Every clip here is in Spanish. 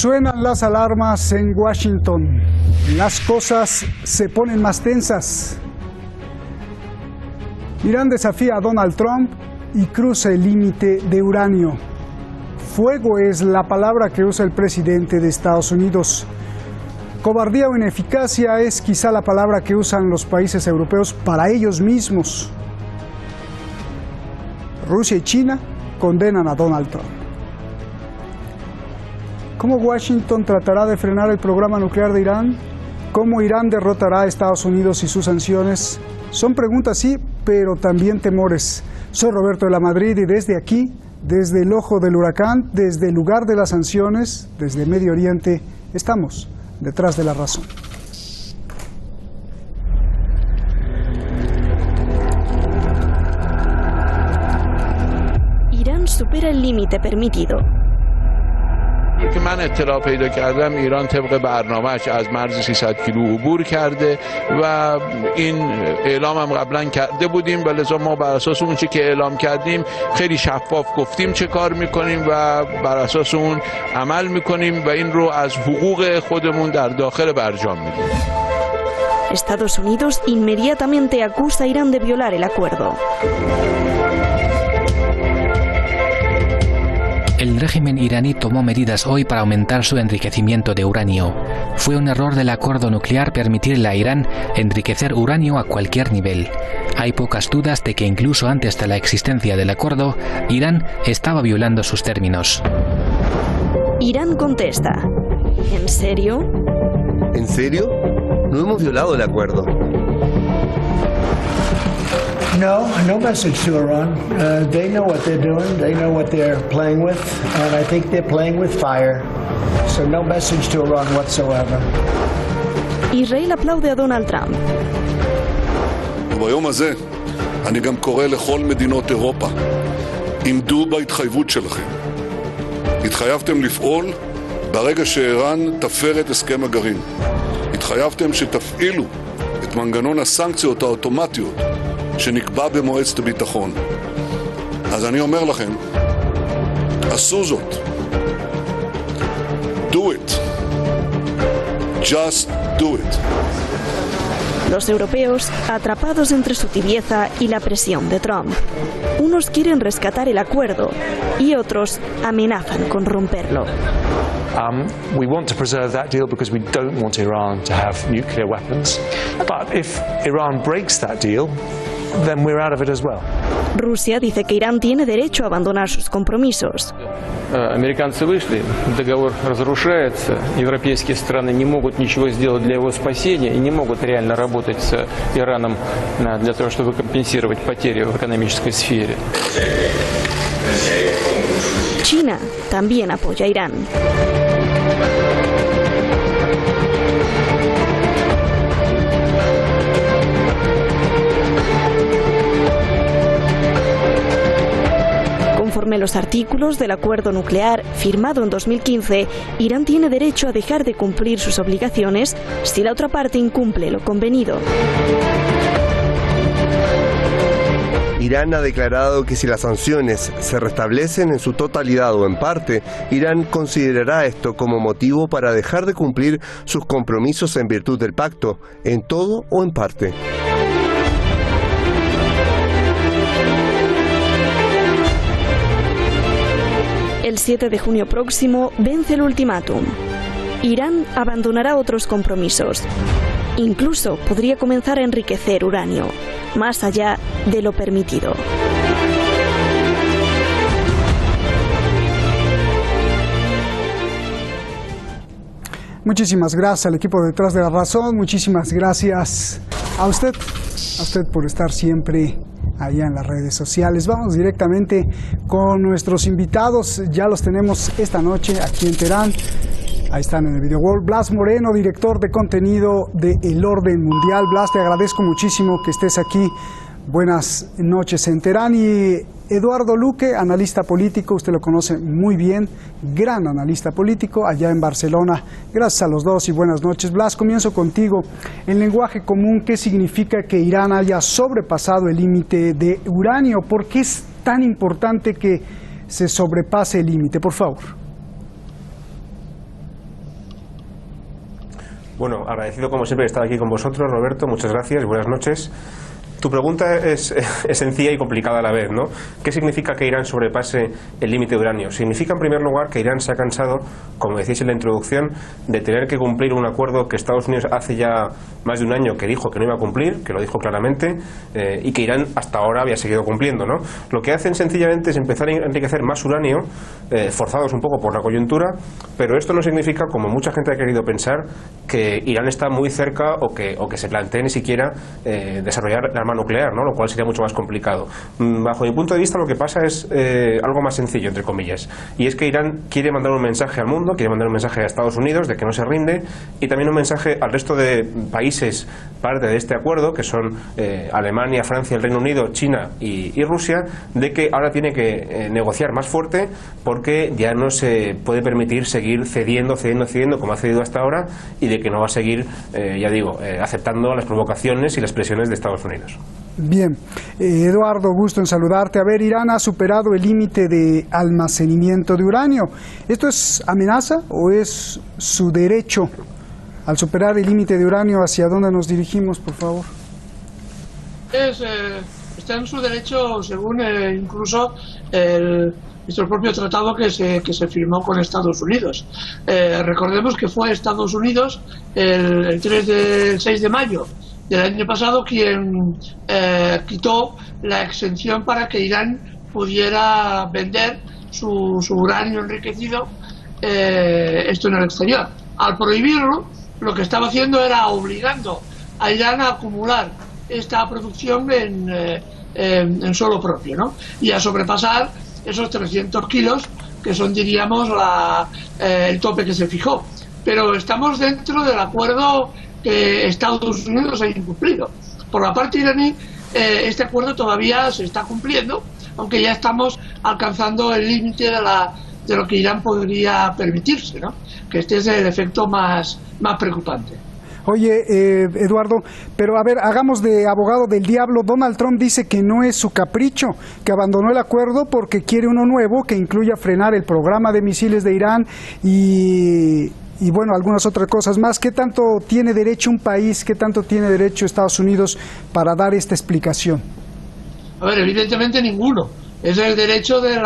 Suenan las alarmas en Washington. Las cosas se ponen más tensas. Irán desafía a Donald Trump y cruza el límite de uranio. Fuego es la palabra que usa el presidente de Estados Unidos. Cobardía o ineficacia es quizá la palabra que usan los países europeos para ellos mismos. Rusia y China condenan a Donald Trump. ¿Cómo Washington tratará de frenar el programa nuclear de Irán? ¿Cómo Irán derrotará a Estados Unidos y sus sanciones? Son preguntas sí, pero también temores. Soy Roberto de la Madrid y desde aquí, desde el ojo del huracán, desde el lugar de las sanciones, desde Medio Oriente, estamos detrás de la razón. Irán supera el límite permitido. که من اطلاع پیدا کردم ایران طبق برنامه‌اش از مرز 300 کیلو عبور کرده و این اعلام هم قبلا کرده بودیم و لذا ما بر اساس اون چی که اعلام کردیم خیلی شفاف گفتیم چه کار میکنیم و بر اساس اون عمل میکنیم و این رو از حقوق خودمون در داخل برجام میدیم. Estados Unidos inmediatamente acusa a Irán de violar el acuerdo. El régimen iraní tomó medidas hoy para aumentar su enriquecimiento de uranio. Fue un error del acuerdo nuclear permitirle a Irán enriquecer uranio a cualquier nivel. Hay pocas dudas de que incluso antes de la existencia del acuerdo, Irán estaba violando sus términos. Irán contesta. ¿En serio? ¿En serio? No hemos violado el acuerdo. No message to Iran. They know what they're doing. They know what they're playing with, and I think they're playing with fire. So no message to Iran whatsoever. Israel aplaude a Donald Trump. ביום הזה אני גם קורא לכל מדינות אירופה, עמדו בהתחייבות שלכם. התחייבתם לפעול ברגע שאיראן תפר את הסכם הגרעין. התחייבתם שתפעילו את מנגנון הסנקציות האוטומטיות שנקבע במועצת הביטחון. אז אני אומר לכם, עשו זאת. Do it. Just do it. Los europeos atrapados entre su tibieza y la presión de Trump. Unos quieren rescatar el acuerdo y otros amenazan con romperlo. We want to preserve that deal because we don't want Iran to have nuclear weapons. But if Iran breaks that deal, then we're out of it as well. Rusia dice que Irán tiene derecho a abandonar sus compromisos. Американцы вышли, договор разрушается, европейские страны не могут ничего сделать для его спасения и не могут реально работать с Ираном для того, чтобы компенсировать потери в экономической сфере. China también apoya a Irán. Conforme los artículos del acuerdo nuclear firmado en 2015, Irán tiene derecho a dejar de cumplir sus obligaciones si la otra parte incumple lo convenido. Irán ha declarado que si las sanciones se restablecen en su totalidad o en parte, Irán considerará esto como motivo para dejar de cumplir sus compromisos en virtud del pacto, en todo o en parte. El 7 de junio próximo vence el ultimátum. Irán abandonará otros compromisos. Incluso podría comenzar a enriquecer uranio, más allá de lo permitido. Muchísimas gracias al equipo detrás de la razón, muchísimas gracias a usted por estar siempre allá en las redes sociales. Vamos directamente con nuestros invitados, ya los tenemos esta noche aquí en Teherán. Ahí están en el video wall. Blas Moreno, director de contenido de El Orden Mundial. Blas, te agradezco muchísimo que estés aquí. Buenas noches en Teherán. Y Eduardo Luque, analista político, usted lo conoce muy bien, gran analista político allá en Barcelona. Gracias a los dos y buenas noches. Blas, comienzo contigo. En lenguaje común, ¿qué significa que Irán haya sobrepasado el límite de uranio? ¿Por qué es tan importante que se sobrepase el límite? Por favor. Bueno, agradecido como siempre de estar aquí con vosotros, Roberto, muchas gracias y buenas noches. Tu pregunta es sencilla y complicada a la vez, ¿no? ¿Qué significa que Irán sobrepase el límite de uranio? Significa, en primer lugar, que Irán se ha cansado, como decíais en la introducción, de tener que cumplir un acuerdo que Estados Unidos hace ya más de un año que dijo que no iba a cumplir, que lo dijo claramente, y que Irán hasta ahora había seguido cumpliendo, ¿no? Lo que hacen sencillamente es empezar a enriquecer más uranio, forzados un poco por la coyuntura, pero esto no significa, como mucha gente ha querido pensar, que Irán está muy cerca o que se plantee ni siquiera desarrollar el arma nuclear, ¿no? Lo cual sería mucho más complicado. Bajo mi punto de vista, lo que pasa es algo más sencillo, entre comillas, y es que Irán quiere mandar un mensaje al mundo, quiere mandar un mensaje a Estados Unidos de que no se rinde, y también un mensaje al resto de países parte de este acuerdo, que son Alemania, Francia, el Reino Unido, China y Rusia, de que ahora tiene que negociar más fuerte porque ya no se puede permitir seguir cediendo como ha cedido hasta ahora, y de que no va a seguir, aceptando las provocaciones y las presiones de Estados Unidos. Bien, Eduardo, gusto en saludarte. A ver, Irán ha superado el límite de almacenamiento de uranio. ¿Esto es amenaza o es su derecho al superar el límite de uranio? ¿Hacia dónde nos dirigimos, por favor? Está en su derecho, según incluso nuestro propio tratado que se firmó con Estados Unidos. Recordemos que fue Estados Unidos el 6 de mayo del año pasado quien quitó la exención para que Irán pudiera vender su uranio enriquecido, esto en el exterior. Al prohibirlo, lo que estaba haciendo era obligando a Irán a acumular esta producción en suelo propio, ¿no? Y a sobrepasar esos 300 kilos que son, diríamos, el tope que se fijó. Pero estamos dentro del acuerdo que Estados Unidos ha incumplido. Por la parte iraní, este acuerdo todavía se está cumpliendo, aunque ya estamos alcanzando el límite de lo que Irán podría permitirse, ¿no? Que este es el efecto más preocupante. Oye, Eduardo, pero a ver, hagamos de abogado del diablo. Donald Trump dice que no es su capricho, que abandonó el acuerdo porque quiere uno nuevo que incluya frenar el programa de misiles de Irán y bueno, algunas otras cosas más. ¿Qué tanto tiene derecho un país, qué tanto tiene derecho Estados Unidos para dar esta explicación? A ver, evidentemente ninguno. Es el derecho de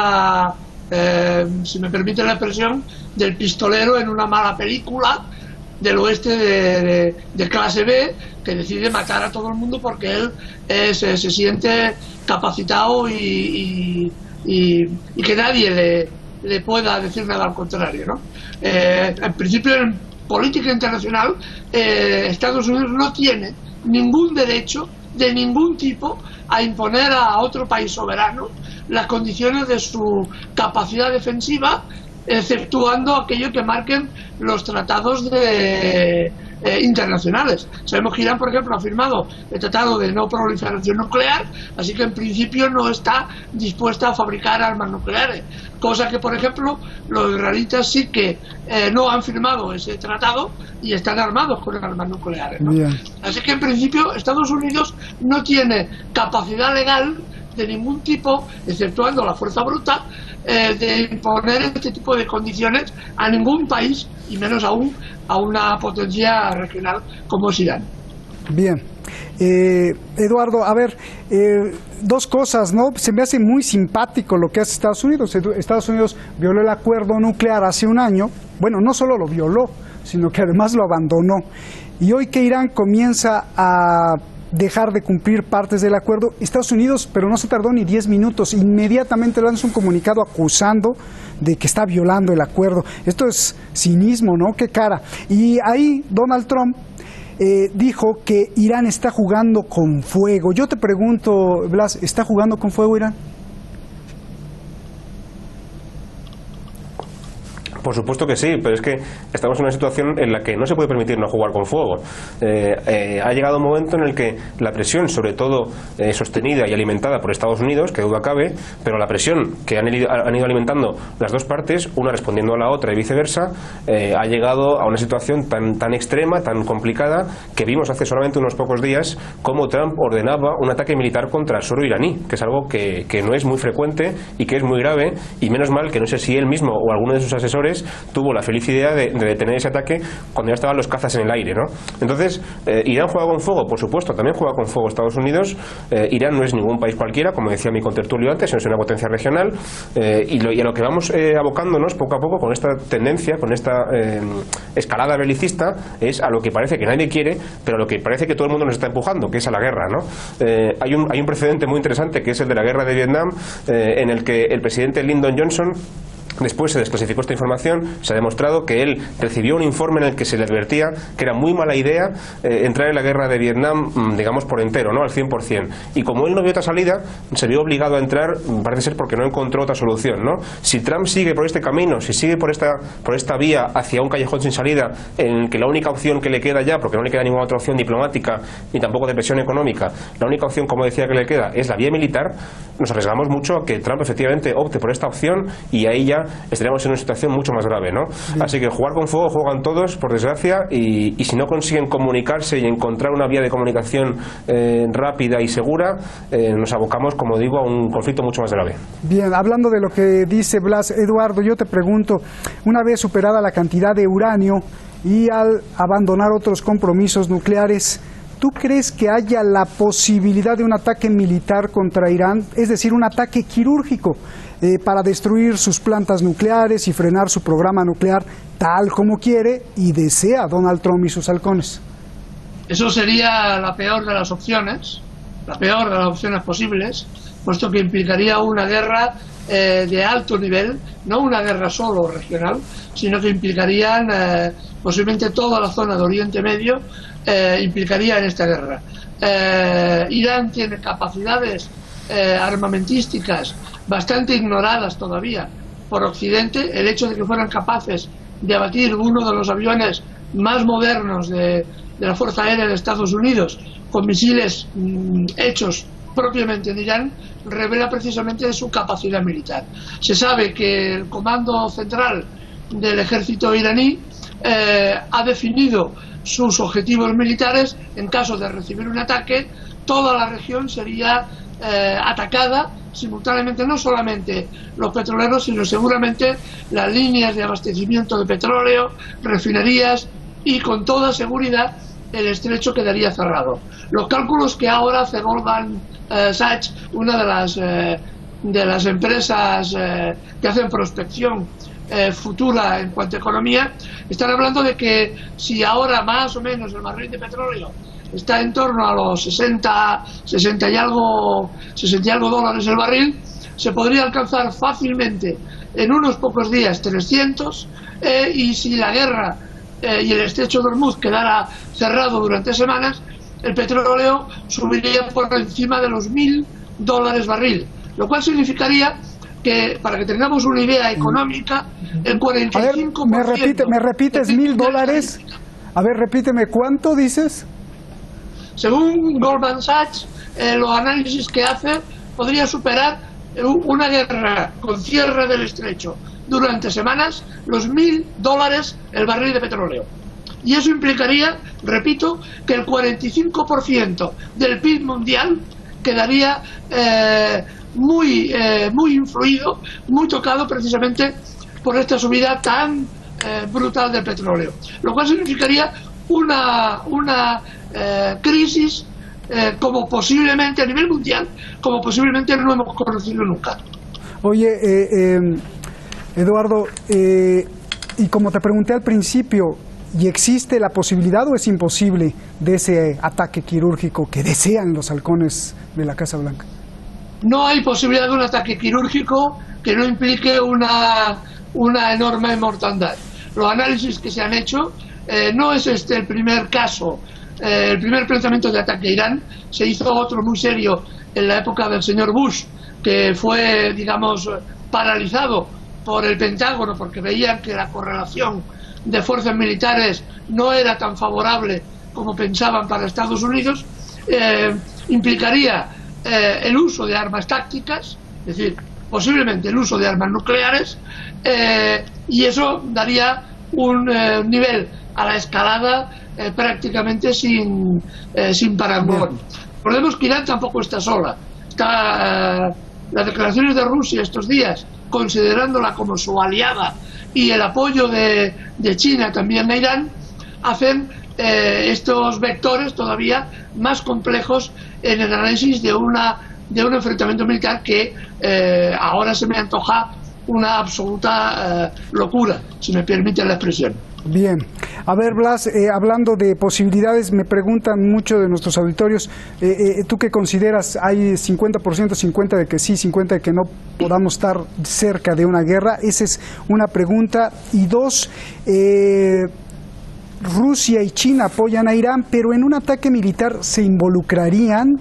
si me permite la expresión, del pistolero en una mala película del oeste de clase B, que decide matar a todo el mundo porque él se siente capacitado y que nadie le pueda decir nada al contrario, ¿no? En principio, en política internacional, Estados Unidos no tiene ningún derecho de ningún tipo a imponer a otro país soberano las condiciones de su capacidad defensiva, exceptuando aquello que marquen los tratados internacionales. Sabemos que Irán, por ejemplo, ha firmado el Tratado de No Proliferación Nuclear, así que en principio no está dispuesta a fabricar armas nucleares, cosa que, por ejemplo, los israelitas sí que no han firmado ese tratado y están armados con armas nucleares, ¿no? Así que en principio Estados Unidos no tiene capacidad legal de ningún tipo, exceptuando la fuerza bruta, de imponer este tipo de condiciones a ningún país, y menos aún a una potencia regional como es Irán. Bien. Eduardo, a ver, dos cosas, ¿no? Se me hace muy simpático lo que hace Estados Unidos. Estados Unidos violó el acuerdo nuclear hace un año. Bueno, no solo lo violó, sino que además lo abandonó. Y hoy que Irán comienza a dejar de cumplir partes del acuerdo, Estados Unidos, pero no se tardó ni 10 minutos, inmediatamente lanza un comunicado acusando de que está violando el acuerdo. Esto es cinismo, ¿no? Qué cara. Y ahí Donald Trump dijo que Irán está jugando con fuego. Yo te pregunto, Blas, ¿está jugando con fuego Irán? Por supuesto que sí, pero es que estamos en una situación en la que no se puede permitir no jugar con fuego. Ha llegado un momento en el que la presión, sobre todo sostenida y alimentada por Estados Unidos, que duda cabe, pero la presión que han ido alimentando las dos partes, una respondiendo a la otra y viceversa, ha llegado a una situación tan extrema, tan complicada, que vimos hace solamente unos pocos días cómo Trump ordenaba un ataque militar contra el suelo iraní, que es algo que no es muy frecuente y que es muy grave, y menos mal que no sé si él mismo o alguno de sus asesores Unidos tuvo la feliz idea de detener ese ataque cuando ya estaban los cazas en el aire, ¿no? Entonces, ¿Irán juega con fuego? Por supuesto, también juega con fuego Estados Unidos. Irán no es ningún país cualquiera, como decía mi contertulio antes, es una potencia regional, y a lo que vamos abocándonos poco a poco con esta tendencia, con esta escalada belicista, es a lo que parece que nadie quiere, pero a lo que parece que todo el mundo nos está empujando, que es a la guerra, ¿no? Hay un precedente muy interesante, que es el de la guerra de Vietnam, en el que el presidente Lyndon Johnson, después se desclasificó esta información, se ha demostrado que él recibió un informe en el que se le advertía que era muy mala idea entrar en la guerra de Vietnam, digamos, por entero, ¿no? Al 100%. Y como él no vio otra salida, se vio obligado a entrar, parece ser porque no encontró otra solución, ¿no? Si Trump sigue por este camino, si sigue por esta vía hacia un callejón sin salida, en el que la única opción que le queda ya, porque no le queda ninguna otra opción diplomática ni tampoco de presión económica, la única opción, como decía, que le queda es la vía militar, nos arriesgamos mucho a que Trump efectivamente opte por esta opción y ahí ya estaríamos en una situación mucho más grave, ¿no? Así que jugar con fuego juegan todos, por desgracia, y si no consiguen comunicarse y encontrar una vía de comunicación rápida y segura, nos abocamos, como digo, a un conflicto mucho más grave. Bien, hablando de lo que dice Blas, Eduardo, yo te pregunto, una vez superada la cantidad de uranio y al abandonar otros compromisos nucleares, ¿tú crees que haya la posibilidad de un ataque militar contra Irán, es decir, un ataque quirúrgico para destruir sus plantas nucleares y frenar su programa nuclear tal como quiere y desea Donald Trump y sus halcones? Eso sería la peor de las opciones, posibles, puesto que implicaría una guerra de alto nivel, no una guerra solo regional, sino que implicarían posiblemente toda la zona de Oriente Medio, implicaría en esta guerra. Irán tiene capacidades armamentísticas bastante ignoradas todavía por Occidente. El hecho de que fueran capaces de abatir uno de los aviones más modernos de la Fuerza Aérea de Estados Unidos con misiles hechos propiamente en Irán revela precisamente su capacidad militar. Se sabe que el comando central del ejército iraní ha definido sus objetivos militares. En caso de recibir un ataque, toda la región sería atacada simultáneamente, no solamente los petroleros, sino seguramente las líneas de abastecimiento de petróleo, refinerías, y con toda seguridad el estrecho quedaría cerrado. Los cálculos que ahora hace Goldman Sachs, una de las empresas que hacen prospección futura en cuanto a economía, están hablando de que si ahora más o menos el barril de petróleo está en torno a los 60 y algo dólares el barril, se podría alcanzar fácilmente en unos pocos días 300, y si la guerra y el estrecho de Hormuz quedara cerrado durante semanas, el petróleo subiría por encima de los $1.000 barril, lo cual significaría que, para que tengamos una idea económica, el 45%... A ver, ¿me repites $1.000? A ver, repíteme, ¿cuánto dices? Según Goldman Sachs, los análisis que hace, podría superar una guerra con cierre del estrecho durante semanas los $1.000 el barril de petróleo. Y eso implicaría, repito, que el 45% del PIB mundial quedaría muy influido, muy tocado precisamente por esta subida tan brutal del petróleo. Lo cual significaría una crisis como posiblemente a nivel mundial, como posiblemente no hemos conocido nunca. Oye, Eduardo, y como te pregunté al principio, ¿y existe la posibilidad o es imposible de ese ataque quirúrgico que desean los halcones de la Casa Blanca? No hay posibilidad de un ataque quirúrgico que no implique una enorme mortandad. Los análisis que se han hecho, no es este el primer caso, el primer planteamiento de ataque a Irán. Se hizo otro muy serio en la época del señor Bush, que fue, digamos, paralizado por el Pentágono porque veían que la correlación de fuerzas militares no era tan favorable como pensaban para Estados Unidos. Implicaría el uso de armas tácticas, es decir, posiblemente el uso de armas nucleares, y eso daría un nivel a la escalada prácticamente sin parangón. Recordemos que Irán tampoco está sola. Las declaraciones de Rusia estos días, considerándola como su aliada y el apoyo de China también a Irán hacen estos vectores todavía más complejos en el análisis de un enfrentamiento militar que ahora se me antoja una absoluta locura, si me permite la expresión. Bien. A ver, Blas, hablando de posibilidades, me preguntan mucho de nuestros auditorios, ¿tú qué consideras? ¿Hay 50%, 50% de que sí, 50% de que no podamos estar cerca de una guerra? Esa es una pregunta. Y dos, Rusia y China apoyan a Irán, pero en un ataque militar se involucrarían,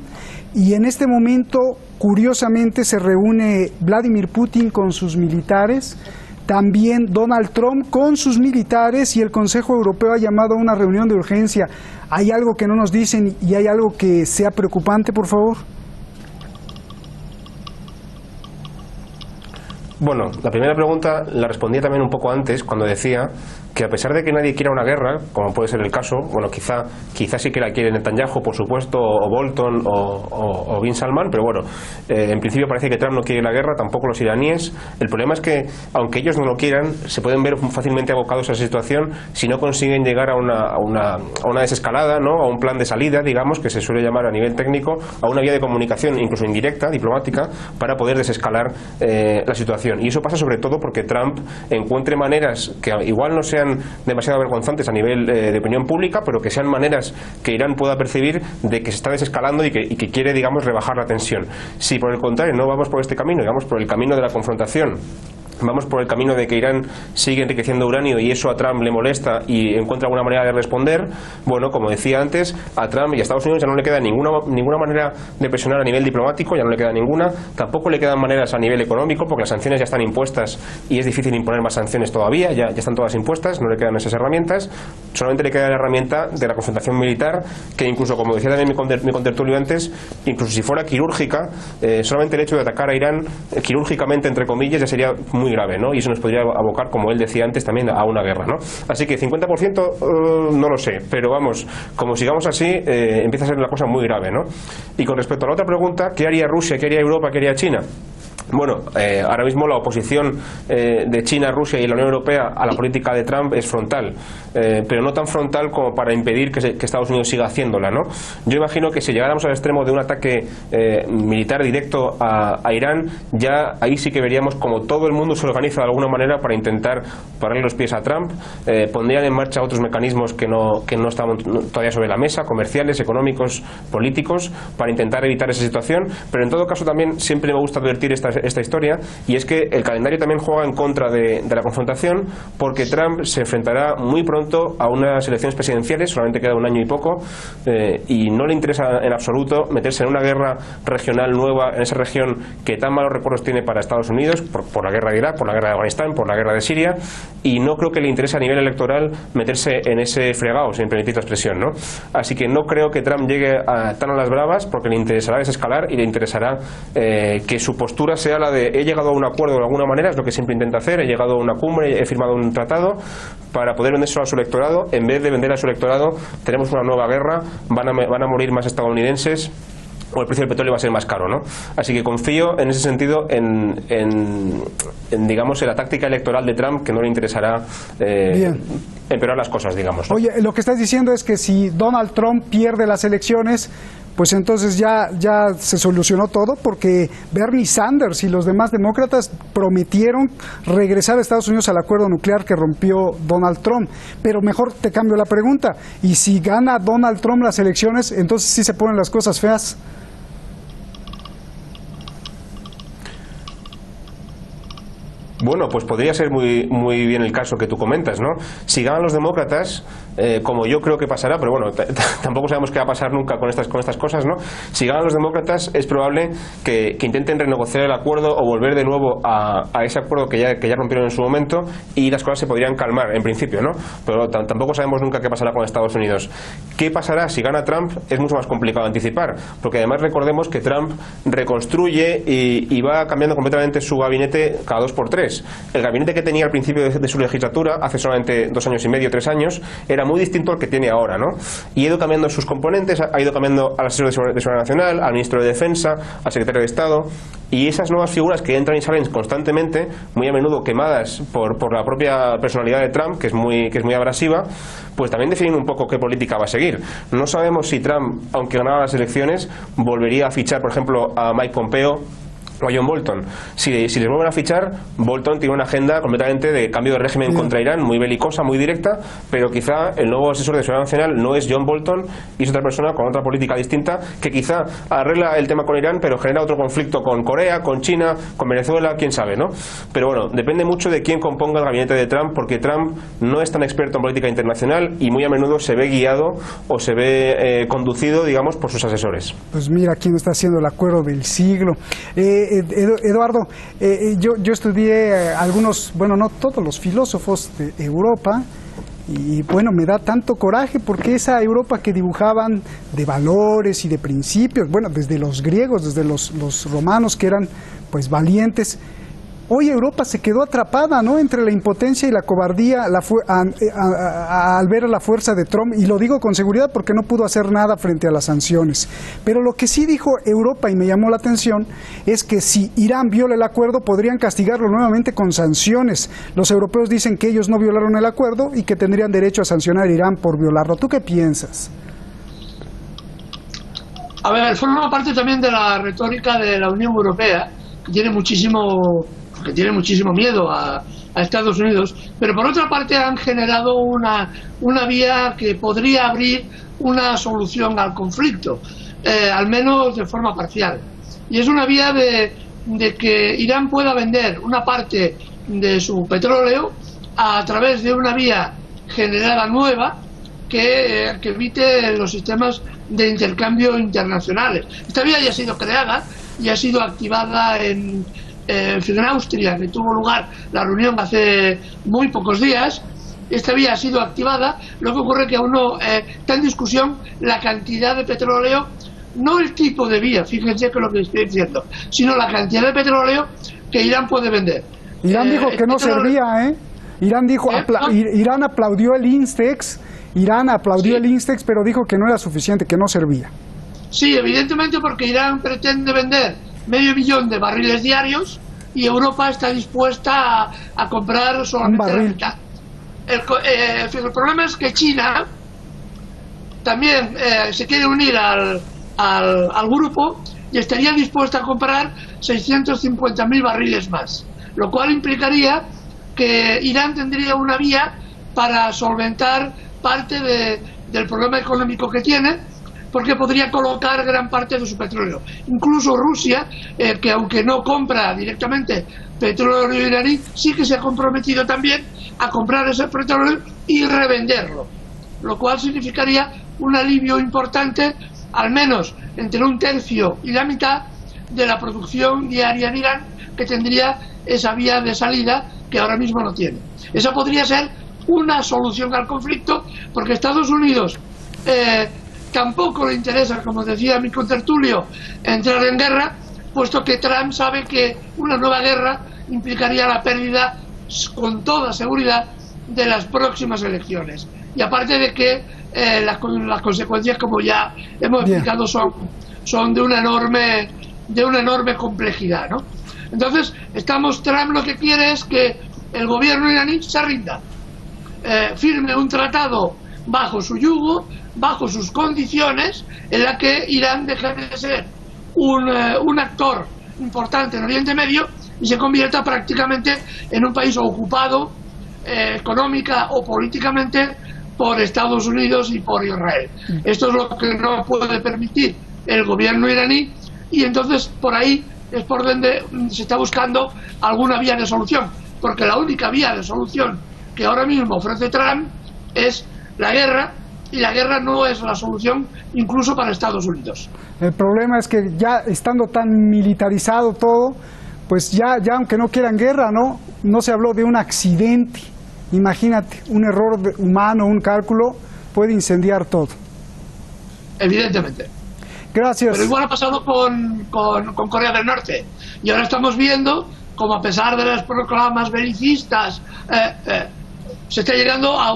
y en este momento, curiosamente, se reúne Vladimir Putin con sus militares, también Donald Trump con sus militares, y el Consejo Europeo ha llamado a una reunión de urgencia. ¿Hay algo que no nos dicen y hay algo que sea preocupante, por favor? Bueno, la primera pregunta la respondía también un poco antes, cuando decía que a pesar de que nadie quiera una guerra, como puede ser el caso, bueno, quizá sí que la quiere Netanyahu, por supuesto, o Bolton o Bin Salman, pero bueno, en principio parece que Trump no quiere la guerra, tampoco los iraníes. El problema es que, aunque ellos no lo quieran, se pueden ver fácilmente abocados a esa situación si no consiguen llegar a una desescalada, ¿no? A un plan de salida, digamos, que se suele llamar a nivel técnico, a una vía de comunicación, incluso indirecta, diplomática, para poder desescalar la situación. Y eso pasa sobre todo porque Trump encuentre maneras que igual no sean demasiado vergonzantes a nivel de opinión pública, pero que sean maneras que Irán pueda percibir de que se está desescalando y que quiere, digamos, rebajar la tensión. Si por el contrario no vamos por este camino, vamos por el camino de la confrontación, vamos por el camino de que Irán sigue enriqueciendo uranio y eso a Trump le molesta y encuentra alguna manera de responder, bueno, como decía antes, a Trump y a Estados Unidos ya no le queda ninguna manera de presionar a nivel diplomático, ya no le queda ninguna, tampoco le quedan maneras a nivel económico, porque las sanciones ya están impuestas y es difícil imponer más sanciones todavía, ya están todas impuestas, no le quedan esas herramientas, solamente le queda la herramienta de la confrontación militar, que incluso, como decía también mi contertulio antes, incluso si fuera quirúrgica, solamente el hecho de atacar a Irán quirúrgicamente, entre comillas, ya sería muy grave, ¿no? Y eso nos podría abocar, como él decía antes, también a una guerra, ¿no? Así que 50% no lo sé, pero vamos, como sigamos así, empieza a ser una cosa muy grave, ¿no? Y con respecto a la otra pregunta, ¿qué haría Rusia, qué haría Europa, qué haría China? Bueno, ahora mismo la oposición de China, Rusia y la Unión Europea a la política de Trump es frontal, pero no tan frontal como para impedir que Estados Unidos siga haciéndola, ¿no? Yo imagino que si llegáramos al extremo de un ataque militar directo a Irán, ya ahí sí que veríamos como todo el mundo se organiza de alguna manera para intentar pararle los pies a Trump, pondrían en marcha otros mecanismos que no estaban todavía sobre la mesa, comerciales, económicos, políticos, para intentar evitar esa situación, pero en todo caso también siempre me gusta advertir esta historia, y es que el calendario también juega en contra de la confrontación, porque Trump se enfrentará muy pronto a unas elecciones presidenciales, solamente queda un año y poco, y no le interesa en absoluto meterse en una guerra regional nueva en esa región que tan malos recuerdos tiene para Estados Unidos, por la guerra de Irak, por la guerra de Afganistán, por la guerra de Siria, y no creo que le interese a nivel electoral meterse en ese fregado, sin permitir la expresión, ¿no? Así que no creo que Trump llegue tan a las bravas, porque le interesará desescalar y le interesará que su postura sea la de he llegado a un acuerdo de alguna manera, es lo que siempre intenta hacer, he llegado a una cumbre, he firmado un tratado para poder vendérselo a su electorado. En vez de vender a su electorado, tenemos una nueva guerra, van a morir más estadounidenses, o el precio del petróleo va a ser más caro, ¿no? Así que confío en ese sentido en digamos, en la táctica electoral de Trump, que no le interesará empeorar las cosas, digamos, ¿no? Oye, lo que estás diciendo es que si Donald Trump pierde las elecciones, pues entonces ya se solucionó todo, porque Bernie Sanders y los demás demócratas prometieron regresar a Estados Unidos al acuerdo nuclear que rompió Donald Trump. Pero mejor te cambio la pregunta, y si gana Donald Trump las elecciones, entonces sí se ponen las cosas feas. Bueno, pues podría ser muy bien el caso que tú comentas, ¿no? Si ganan los demócratas, como yo creo que pasará, pero bueno, tampoco sabemos qué va a pasar nunca con estas cosas, ¿no? Si ganan los demócratas, es probable que intenten renegociar el acuerdo o volver de nuevo a ese acuerdo que ya rompieron en su momento, y las cosas se podrían calmar, en principio, ¿no? Pero tampoco sabemos nunca qué pasará con Estados Unidos. ¿Qué pasará si gana Trump? Es mucho más complicado anticipar, porque además recordemos que Trump reconstruye y va cambiando completamente su gabinete cada 2 por 3. El gabinete que tenía al principio de su legislatura, hace solamente 2 años y medio, 3 años, era era muy distinto al que tiene ahora, ¿no? Y ha ido cambiando sus componentes, ha ido cambiando al asesor de seguridad nacional, al ministro de Defensa, al secretario de Estado, y esas nuevas figuras que entran y salen constantemente, muy a menudo quemadas por la propia personalidad de Trump, que es muy abrasiva, pues también definen un poco qué política va a seguir. No sabemos si Trump, aunque ganara las elecciones, volvería a fichar, por ejemplo, a Mike Pompeo o a John Bolton. Si les vuelven a fichar, Bolton tiene una agenda completamente de cambio de régimen contra Irán, muy belicosa, muy directa, pero quizá el nuevo asesor de seguridad nacional no es John Bolton y es otra persona con otra política distinta que quizá arregla el tema con Irán, pero genera otro conflicto con Corea, con China, con Venezuela, quién sabe, ¿no? Pero bueno, depende mucho de quién componga el gabinete de Trump, porque Trump no es tan experto en política internacional y muy a menudo se ve guiado o se ve conducido, digamos, por sus asesores. Pues mira quién está haciendo el acuerdo del siglo. Eduardo, yo estudié algunos, bueno, no todos los filósofos de Europa, y bueno, me da tanto coraje porque esa Europa que dibujaban de valores y de principios, bueno, desde los griegos, desde los romanos, que eran pues valientes, hoy Europa se quedó atrapada, ¿no?, entre la impotencia y la cobardía al ver a la fuerza de Trump, y lo digo con seguridad porque no pudo hacer nada frente a las sanciones. Pero lo que sí dijo Europa, y me llamó la atención, es que si Irán viola el acuerdo, podrían castigarlo nuevamente con sanciones. Los europeos dicen que ellos no violaron el acuerdo y que tendrían derecho a sancionar a Irán por violarlo. ¿Tú qué piensas? A ver, forma parte también de la retórica de la Unión Europea, que tiene muchísimo miedo a Estados Unidos, pero por otra parte han generado una vía que podría abrir una solución al conflicto, al menos de forma parcial. Y es una vía de que Irán pueda vender una parte de su petróleo a través de una vía generada nueva que evite los sistemas de intercambio internacionales. Esta vía ya ha sido creada y ha sido activada en Austria, que tuvo lugar la reunión hace muy pocos días. Esta vía ha sido activada. Lo que ocurre es que aún no está en discusión la cantidad de petróleo, no el tipo de vía, fíjense que es lo que estoy diciendo, sino la cantidad de petróleo que Irán puede vender. Irán dijo que no servía, ¿eh? Irán dijo, Irán aplaudió el Instex, el Instex, pero dijo que no era suficiente, que no servía. Sí, evidentemente, porque Irán pretende vender 500 millones de barriles diarios y Europa está dispuesta a comprar solamente la mitad. El problema es que China también se quiere unir al grupo y estaría dispuesta a comprar 650.000 barriles más, lo cual implicaría que Irán tendría una vía para solventar parte del problema económico que tiene, porque podría colocar gran parte de su petróleo. Incluso Rusia, que aunque no compra directamente petróleo iraní, sí que se ha comprometido también a comprar ese petróleo y revenderlo, lo cual significaría un alivio importante, al menos entre 1/3 y la mitad de la producción diaria en Irán, que tendría esa vía de salida que ahora mismo no tiene. Esa podría ser una solución al conflicto, porque Estados Unidos tampoco le interesa, como decía mi contertulio, entrar en guerra, puesto que Trump sabe que una nueva guerra implicaría la pérdida, con toda seguridad, de las próximas elecciones. Y aparte de que las consecuencias, como ya hemos explicado, son de una enorme complejidad, ¿no? Entonces, Trump lo que quiere es que el gobierno iraní se rinda, firme un tratado bajo su yugo, bajo sus condiciones, en la que Irán deje de ser un actor importante en Oriente Medio y se convierta prácticamente en un país ocupado económica o políticamente por Estados Unidos y por Israel. Esto es lo que no puede permitir el gobierno iraní, y entonces por ahí es por donde se está buscando alguna vía de solución, porque la única vía de solución que ahora mismo ofrece Trump es la guerra, y la guerra no es la solución incluso para Estados Unidos. El problema es que ya estando tan militarizado todo, pues ya aunque no quieran guerra, no se habló de un accidente. Imagínate, un error humano, un cálculo puede incendiar todo. Evidentemente. Gracias. Pero igual ha pasado con Corea del Norte, y ahora estamos viendo como, a pesar de las proclamas belicistas, se está llegando a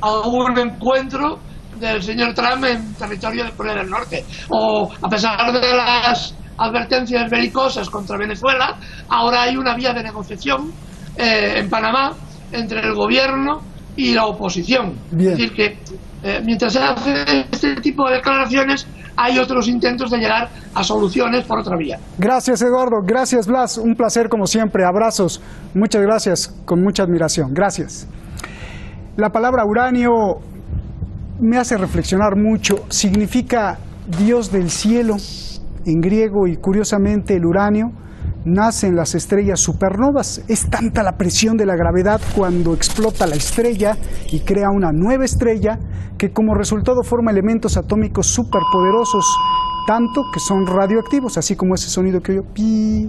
a un encuentro del señor Trump en territorio de Corea del Norte. O a pesar de las advertencias belicosas contra Venezuela, ahora hay una vía de negociación en Panamá entre el gobierno y la oposición. Bien. Es decir, que mientras se hace este tipo de declaraciones, hay otros intentos de llegar a soluciones por otra vía. Gracias, Eduardo. Gracias, Blas. Un placer como siempre. Abrazos. Muchas gracias. Con mucha admiración. Gracias. La palabra uranio me hace reflexionar mucho. Significa Dios del cielo en griego, y curiosamente el uranio nace en las estrellas supernovas. Es tanta la presión de la gravedad cuando explota la estrella y crea una nueva estrella que como resultado forma elementos atómicos superpoderosos, tanto que son radioactivos, así como ese sonido que oyo, pi.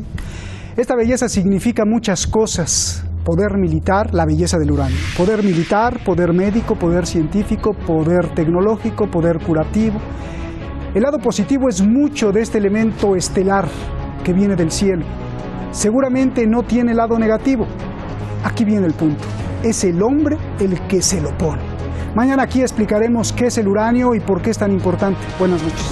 Esta belleza significa muchas cosas. Poder militar, la belleza del uranio. Poder militar, poder médico, poder científico, poder tecnológico, poder curativo. El lado positivo es mucho de este elemento estelar que viene del cielo. Seguramente no tiene lado negativo. Aquí viene el punto. Es el hombre el que se lo pone. Mañana aquí explicaremos qué es el uranio y por qué es tan importante. Buenas noches.